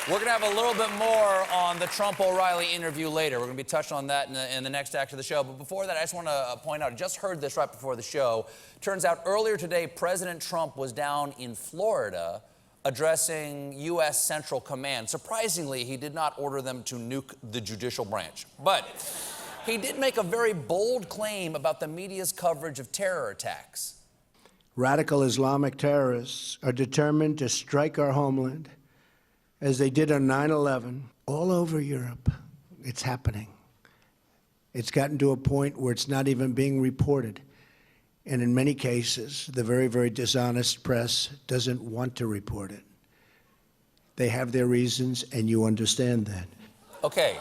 We're going to have a little bit more on the Trump-O'Reilly interview later. We're going to be touching on that in the next act of the show. But before that, I just want to point out, I just heard this right before the show. Turns out earlier today, President Trump was down in Florida addressing U.S. Central Command. Surprisingly, he did not order them to nuke the judicial branch. But he did make a very bold claim about the media's coverage of terror attacks. Radical Islamic terrorists are determined to strike our homeland, as they did on 9/11, all over Europe. It's happening. It's gotten to a point where it's not even being reported. And in many cases, the very, very dishonest press doesn't want to report it. They have their reasons, and you understand that. Okay.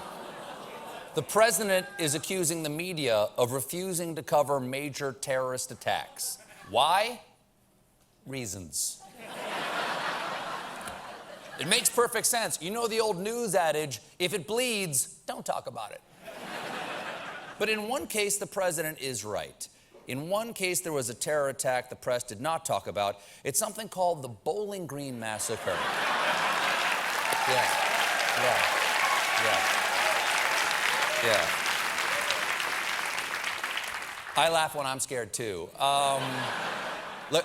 The president is accusing the media of refusing to cover major terrorist attacks. Why? Reasons. It makes perfect sense. You know the old news adage, if it bleeds, don't talk about it. But in one case, the president is right. In one case, there was a terror attack the press did not talk about. It's something called the Bowling Green Massacre. Yeah. I laugh when I'm scared, too. Look,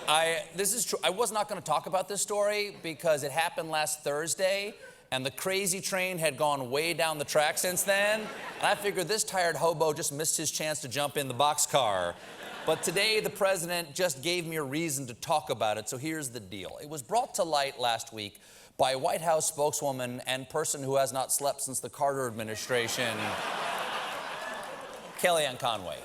this is true. I was not going to talk about this story because it happened last Thursday, and the crazy train had gone way down the track since then. And I figured this tired hobo just missed his chance to jump in the boxcar. But today, the president just gave me a reason to talk about it, so here's the deal. It was brought to light last week by a White House spokeswoman and person who has not slept since the Carter administration, Kellyanne Conway.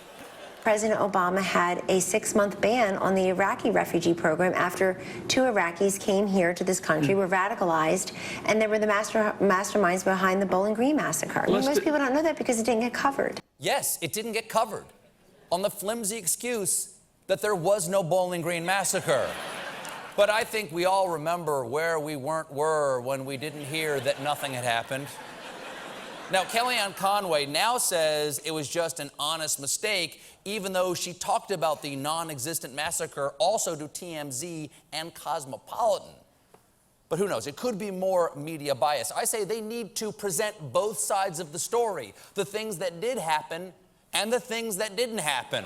President Obama had a 6-month ban on the Iraqi refugee program after 2 Iraqis came here to this country, were radicalized, and they were the masterminds behind the Bowling Green Massacre. Most people don't know that because it didn't get covered. Yes, it didn't get covered on the flimsy excuse that there was no Bowling Green Massacre. But I think we all remember where we were when we didn't hear that nothing had happened. Now, Kellyanne Conway now says it was just an honest mistake, even though she talked about the non-existent massacre also to TMZ and Cosmopolitan. But who knows? It could be more media bias. I say they need to present both sides of the story, the things that did happen and the things that didn't happen.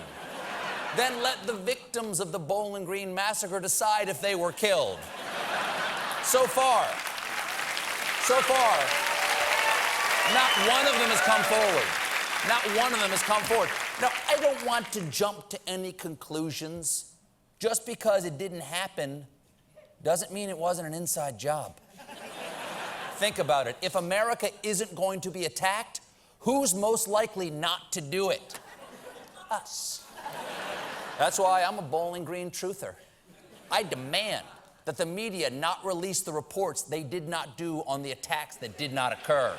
Then let the victims of the Bowling Green Massacre decide if they were killed. So far, not one of them has come forward. Not one of them has come forward. Now, I don't want to jump to any conclusions. Just because it didn't happen doesn't mean it wasn't an inside job. Think about it. If America isn't going to be attacked, who's most likely not to do it? Us. That's why I'm a Bowling Green truther. I demand that the media not release the reports they did not do on the attacks that did not occur.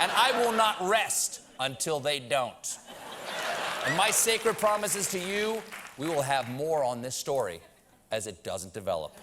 And I will not rest until they don't. And my sacred promise is to you, we will have more on this story as it doesn't develop.